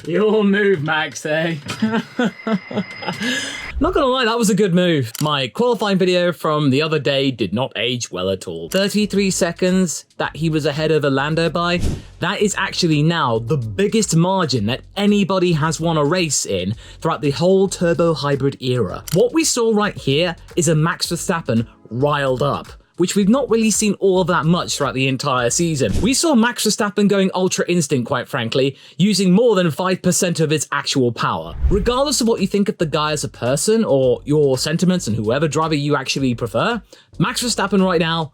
Your move, Max, eh? Not gonna lie, that was a good move. My qualifying video from the other day did not age well at all. 33 seconds that he was ahead of Lando by, that is actually now the biggest margin that anybody has won a race in throughout the whole turbo hybrid era. What we saw right here is a Max Verstappen riled up, which we've not really seen all of that much throughout the entire season. We saw Max Verstappen going ultra instinct, quite frankly, using more than 5% of his actual power. Regardless of what you think of the guy as a person or your sentiments and whoever driver you actually prefer, Max Verstappen right now,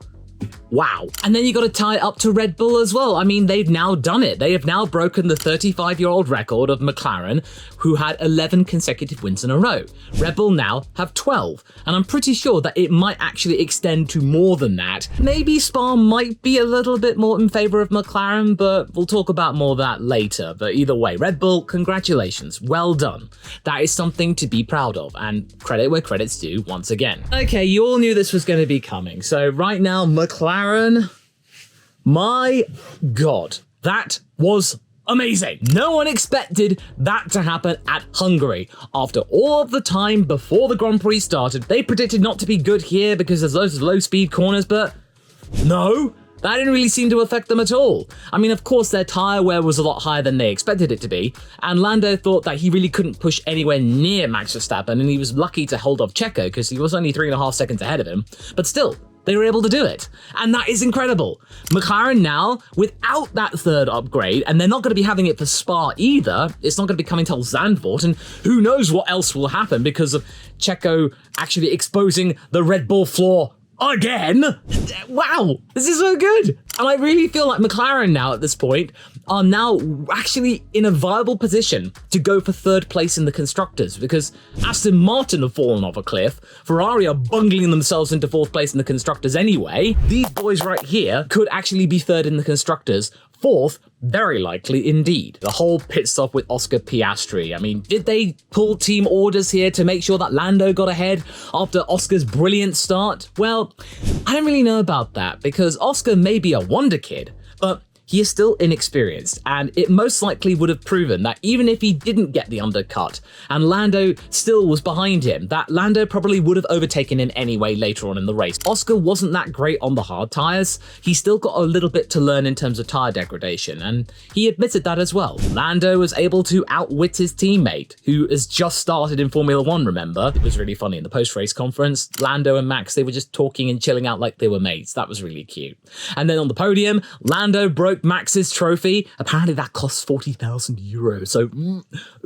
wow. And then you got to tie it up to Red Bull as well. I mean, they've now done it. They have now broken the 35-year-old record of McLaren, who had 11 consecutive wins in a row. Red Bull now have 12, and I'm pretty sure that it might actually extend to more than that. Maybe Spa might be a little bit more in favor of McLaren, but we'll talk about more of that later. But either way, Red Bull, congratulations. Well done. That is something to be proud of, and credit where credit's due once again. Okay, you all knew this was going to be coming. So right now, McLaren, my God, that was amazing. No one expected that to happen at Hungary. After all of the time before the Grand Prix started, they predicted not to be good here because there's loads of low-speed corners, but no, that didn't really seem to affect them at all. I mean, of course, their tyre wear was a lot higher than they expected it to be, and Lando thought that he really couldn't push anywhere near Max Verstappen, and he was lucky to hold off Checo because he was only 3.5 seconds ahead of him, but still, they were able to do it. And that is incredible. McLaren now, without that third upgrade, and they're not going to be having it for Spa either, it's not going to be coming till Zandvoort, and who knows what else will happen because of Checo actually exposing the Red Bull flaw again. Wow, this is so good. And I really feel like McLaren now at this point are now actually in a viable position to go for third place in the constructors, because Aston Martin have fallen off a cliff. Ferrari are bungling themselves into fourth place in the constructors anyway. These boys right here could actually be third in the constructors. Fourth, very likely indeed. The whole pit stop with Oscar Piastri. I mean, did they pull team orders here to make sure that Lando got ahead after Oscar's brilliant start? Well, I don't really know about that because Oscar may be a wonder kid, but he is still inexperienced, and it most likely would have proven that even if he didn't get the undercut and Lando still was behind him, that Lando probably would have overtaken him anyway later on in the race. Oscar wasn't that great on the hard tyres. He still got a little bit to learn in terms of tyre degradation, and he admitted that as well. Lando was able to outwit his teammate, who has just started in Formula 1, remember? It was really funny in the post-race conference. Lando and Max, they were just talking and chilling out like they were mates. That was really cute. And then on the podium, Lando broke Max's trophy. Apparently that costs 40,000 euros. So,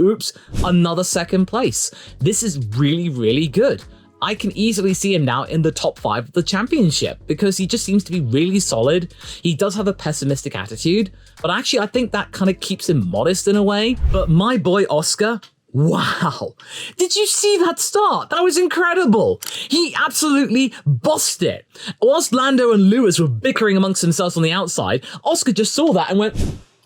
oops, another second place. This is really, really good. I can easily see him now in the top 5 of the championship because he just seems to be really solid. He does have a pessimistic attitude, but actually I think that kind of keeps him modest in a way. But my boy Oscar, wow. Did you see that start? That was incredible. He absolutely bossed it. Whilst Lando and Lewis were bickering amongst themselves on the outside, Oscar just saw that and went,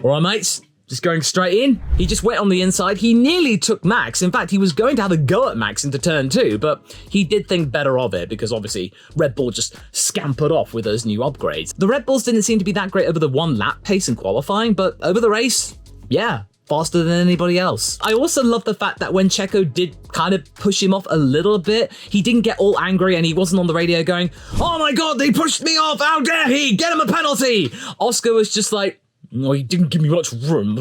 all right, mates, just going straight in. He just went on the inside. He nearly took Max. In fact, he was going to have a go at Max into turn 2, but he did think better of it because obviously Red Bull just scampered off with those new upgrades. The Red Bulls didn't seem to be that great over the 1 lap pace in qualifying, but over the race, yeah, faster than anybody else. I also love the fact that when Checo did kind of push him off a little bit, he didn't get all angry and he wasn't on the radio going, oh my God, they pushed me off, how dare he, get him a penalty. Oscar was just like, no, he didn't give me much room.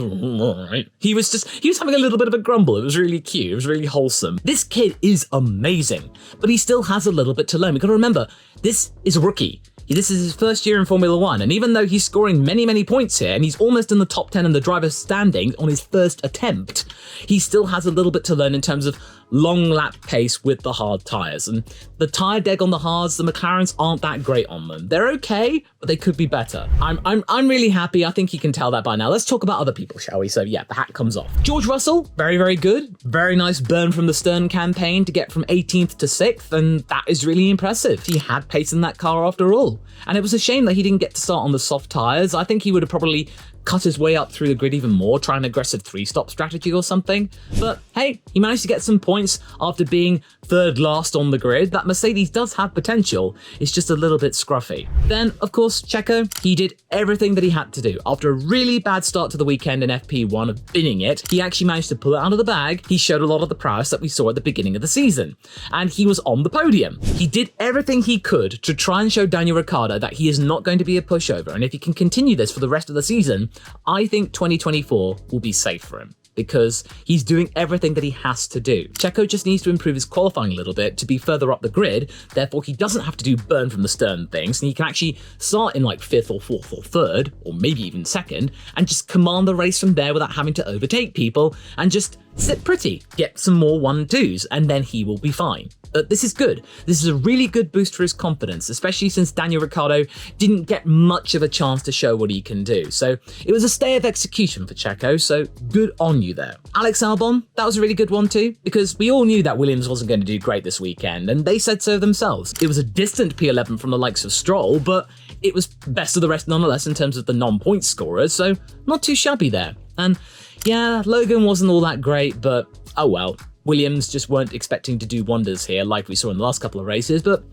Right. He was having a little bit of a grumble. It was really cute. It was really wholesome. This kid is amazing, but he still has a little bit to learn. We've got to remember, this is a rookie. This is his first year in Formula 1, and even though he's scoring many, many points here, and he's almost in the top 10 in the driver's standings on his first attempt, he still has a little bit to learn in terms of long lap pace with the hard tyres. And the tyre deg on the hards, the McLarens aren't that great on them. They're okay, but they could be better. I'm really happy. I think you can tell that by now. Let's talk about other people, shall we? So yeah, the hat comes off. George Russell, very, very good. Very nice burn from the Stern campaign to get from 18th to 6th, and that is really impressive. He had pace in that car after all. And it was a shame that he didn't get to start on the soft tyres. I think he would have probably cut his way up through the grid even more, try an aggressive 3-stop strategy or something. But hey, he managed to get some points after being third last on the grid. That Mercedes does have potential, it's just a little bit scruffy. Then, of course, Checo, he did everything that he had to do. After a really bad start to the weekend in FP1 of binning it, he actually managed to pull it out of the bag. He showed a lot of the prowess that we saw at the beginning of the season, and he was on the podium. He did everything he could to try and show Daniel Ricciardo that he is not going to be a pushover, and if he can continue this for the rest of the season, I think 2024 will be safe for him, because he's doing everything that he has to do. Checo just needs to improve his qualifying a little bit to be further up the grid, therefore he doesn't have to do burn from the stern things, and he can actually start in like 5th or 4th or 3rd, or maybe even 2nd, and just command the race from there without having to overtake people, and just sit pretty, get some more 1-2s, and then he will be fine. This is good. This is a really good boost for his confidence, especially since Daniel Ricciardo didn't get much of a chance to show what he can do. So it was a stay of execution for Checo, so good on you there. Alex Albon, that was a really good one too, because we all knew that Williams wasn't going to do great this weekend, and they said so themselves. It was a distant P11 from the likes of Stroll, but it was best of the rest nonetheless in terms of the non-point scorers, so not too shabby there. And yeah, Logan wasn't all that great, but oh well. Williams just weren't expecting to do wonders here like we saw in the last couple of races, but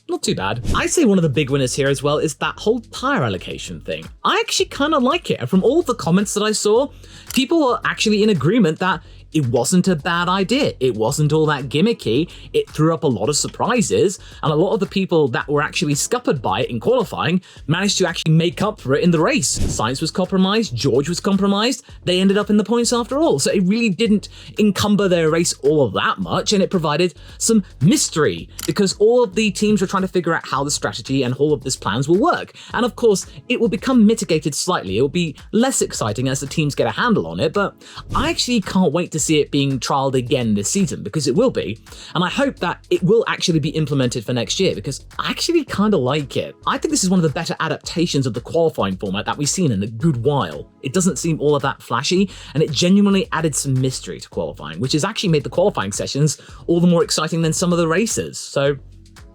not too bad. I'd say one of the big winners here as well is that whole tyre allocation thing. I actually kind of like it, and from all of the comments that I saw, people are actually in agreement that it wasn't a bad idea. It wasn't all that gimmicky. It threw up a lot of surprises, and a lot of the people that were actually scuppered by it in qualifying managed to actually make up for it in the race. Sainz was compromised, George was compromised, they ended up in the points after all. So it really didn't encumber their race all of that much, and it provided some mystery because all of the teams were trying to figure out how the strategy and all of this plans will work. And of course, it will become mitigated slightly. It will be less exciting as the teams get a handle on it, but I actually can't wait to see it being trialed again this season, because it will be, and I hope that it will actually be implemented for next year, because I actually kind of like it. I think this is one of the better adaptations of the qualifying format that we've seen in a good while. It doesn't seem all of that flashy, and it genuinely added some mystery to qualifying, which has actually made the qualifying sessions all the more exciting than some of the races, so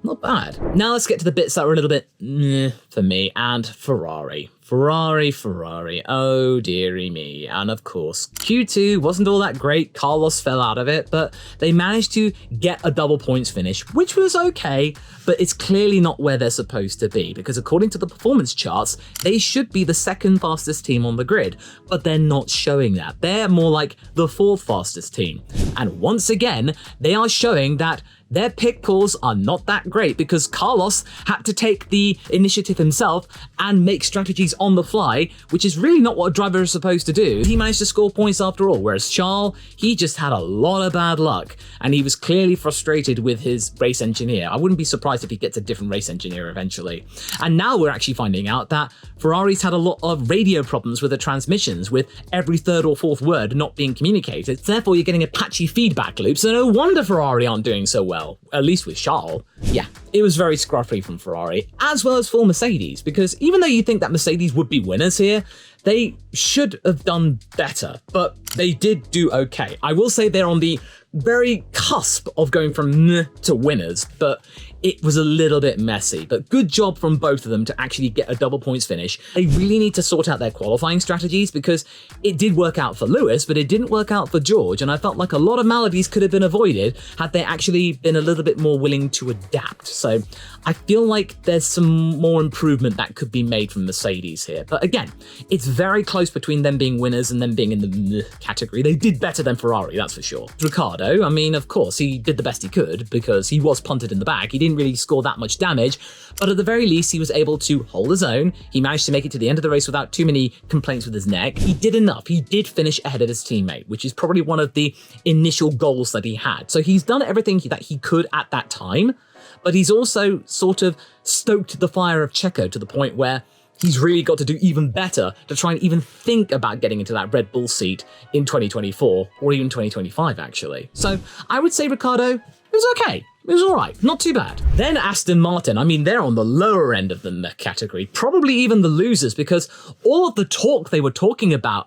not bad. Now let's get to the bits that were a little bit meh for me, and Ferrari. Ferrari, oh dearie me. And of course, Q2 wasn't all that great, Carlos fell out of it, but they managed to get a double points finish, which was okay, but it's clearly not where they're supposed to be, because according to the performance charts, they should be the 2nd fastest team on the grid, but they're not showing that. They're more like the 4th fastest team. And once again, they are showing that their pit calls are not that great, because Carlos had to take the initiative himself and make strategies on the fly, which is really not what a driver is supposed to do. He managed to score points after all, whereas Charles, he just had a lot of bad luck, and he was clearly frustrated with his race engineer. I wouldn't be surprised if he gets a different race engineer eventually. And now we're actually finding out that Ferrari's had a lot of radio problems with the transmissions, with every 3rd or 4th word not being communicated. Therefore, you're getting a patchy feedback loop, so no wonder Ferrari aren't doing so well, at least with Charles. Yeah, it was very scruffy from Ferrari, as well as for Mercedes, because even though you think that Mercedes would be winners here, they should have done better, but they did do okay. I will say they're on the very cusp of going from meh to winners, but it was a little bit messy. But good job from both of them to actually get a double points finish. They really need to sort out their qualifying strategies, because it did work out for Lewis, but it didn't work out for George, and I felt like a lot of maladies could have been avoided had they actually been a little bit more willing to adapt. So I feel like there's some more improvement that could be made from Mercedes here. But again, it's very close between them being winners and them being in the meh category. They did better than Ferrari, that's for sure. Ricciardo, I mean, of course, he did the best he could, because he was punted in the back. He didn't really score that much damage, but at the very least, he was able to hold his own. He managed to make it to the end of the race without too many complaints with his neck. He did enough. He did finish ahead of his teammate, which is probably one of the initial goals that he had. So he's done everything that he could at that time, but he's also sort of stoked the fire of Checo to the point where he's really got to do even better to try and even think about getting into that Red Bull seat in 2024 or even 2025, actually. So I would say Ricciardo, it was okay. It was all right, not too bad. Then Aston Martin, I mean, they're on the lower end of the meh category, probably even the losers, because all of the talk they were talking about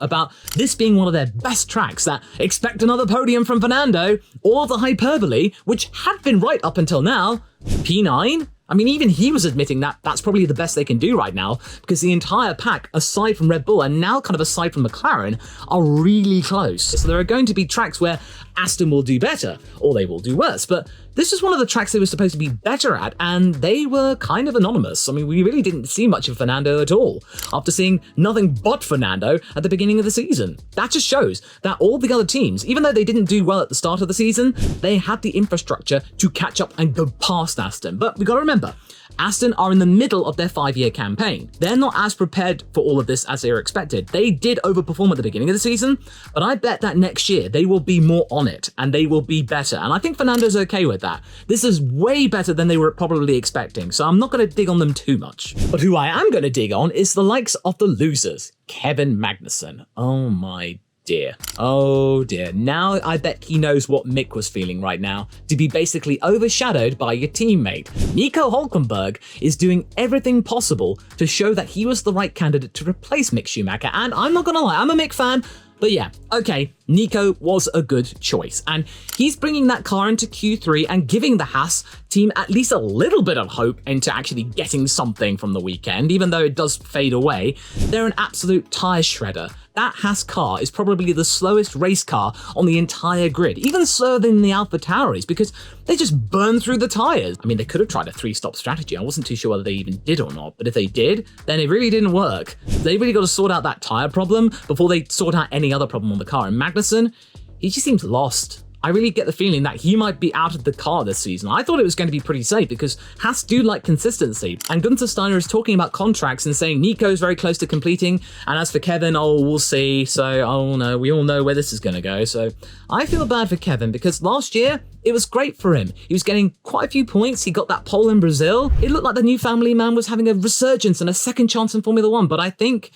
this being one of their best tracks, that expect another podium from Fernando, all of the hyperbole, which had been right up until now, P9, I mean, even he was admitting that that's probably the best they can do right now, because the entire pack, aside from Red Bull and now kind of aside from McLaren, are really close. So there are going to be tracks where Aston will do better, or they will do worse. But this is one of the tracks they were supposed to be better at, and they were kind of anonymous. I mean, we really didn't see much of Fernando at all, after seeing nothing but Fernando at the beginning of the season. That just shows that all the other teams, even though they didn't do well at the start of the season, they had the infrastructure to catch up and go past Aston. But we got to remember, Aston are in the middle of their 5-year campaign. They're not as prepared for all of this as they were expected. They did overperform at the beginning of the season, but I bet that next year they will be more on it and they will be better. And I think Fernando's okay with that. This is way better than they were probably expecting, so I'm not going to dig on them too much. But who I am going to dig on is the likes of the losers. Kevin Magnussen. Oh my dear. Oh dear. Now I bet he knows what Mick was feeling right now, to be basically overshadowed by your teammate. Nico Hülkenberg is doing everything possible to show that he was the right candidate to replace Mick Schumacher, and I'm not gonna lie, I'm a Mick fan. But yeah, okay, Nico was a good choice, and he's bringing that car into Q3 and giving the Haas team at least a little bit of hope into actually getting something from the weekend, even though it does fade away. They're an absolute tyre shredder. That Haas car is probably the slowest race car on the entire grid, even slower than the Alphatauri, because they just burn through the tyres. I mean, they could have tried a 3-stop strategy. I wasn't too sure whether they even did or not, but if they did, then it really didn't work. They really got to sort out that tyre problem before they sort out any other problem on the car. And Magnussen, he just seems lost. I really get the feeling that he might be out of the car this season. I thought it was going to be pretty safe because Haas do like consistency. And Gunther Steiner is talking about contracts and saying Nico's very close to completing. And as for Kevin, oh, we'll see. So, oh no, we all know where this is going to go. So I feel bad for Kevin because last year, it was great for him. He was getting quite a few points. He got that pole in Brazil. It looked like the new family man was having a resurgence and a second chance in Formula One. But I think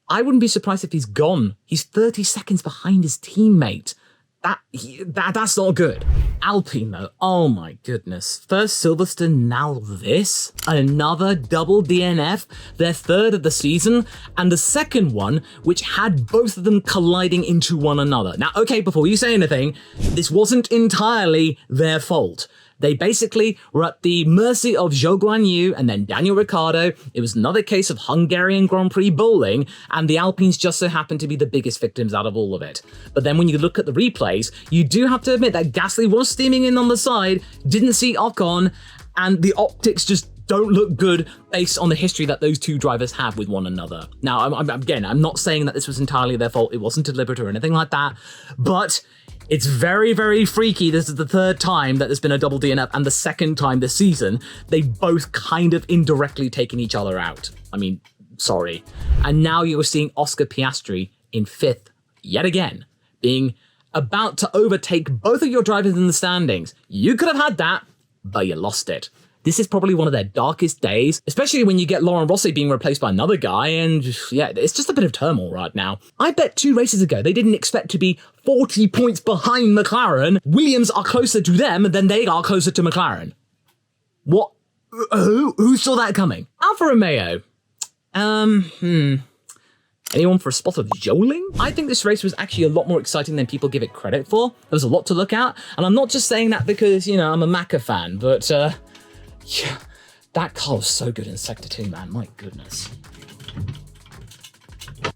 I wouldn't be surprised if he's gone. He's 30 seconds behind his teammate. That's not good. Alpine though, oh my goodness. First Silverstone, now this. Another double DNF, their third of the season, and the second one, which had both of them colliding into one another. Now, okay, before you say anything, this wasn't entirely their fault. They basically were at the mercy of Zhou Guanyu and then Daniel Ricciardo. It was another case of Hungarian Grand Prix bowling, and the Alpines just so happened to be the biggest victims out of all of it. But then when you look at the replays, you do have to admit that Gasly was steaming in on the side, didn't see Ocon, and the optics just don't look good based on the history that those two drivers have with one another. Now, I'm not saying that this was entirely their fault. It wasn't deliberate or anything like that, but it's very, very freaky. This is the third time that there's been a double DNF, and the second time this season, they've both kind of indirectly taken each other out. I mean, sorry. And now you're seeing Oscar Piastri in 5th, yet again, being about to overtake both of your drivers in the standings. You could have had that, but you lost it. This is probably one of their darkest days, especially when you get Laurent Rossi being replaced by another guy, and yeah, it's just a bit of turmoil right now. I bet 2 races ago they didn't expect to be 40 points behind McLaren. Williams are closer to them than they are closer to McLaren. What? Who saw that coming? Alfa Romeo. Anyone for a spot of Joling? I think this race was actually a lot more exciting than people give it credit for. There was a lot to look at, and I'm not just saying that because, you know, I'm a Macca fan, but yeah, that car was so good in Sector 2, man. My goodness.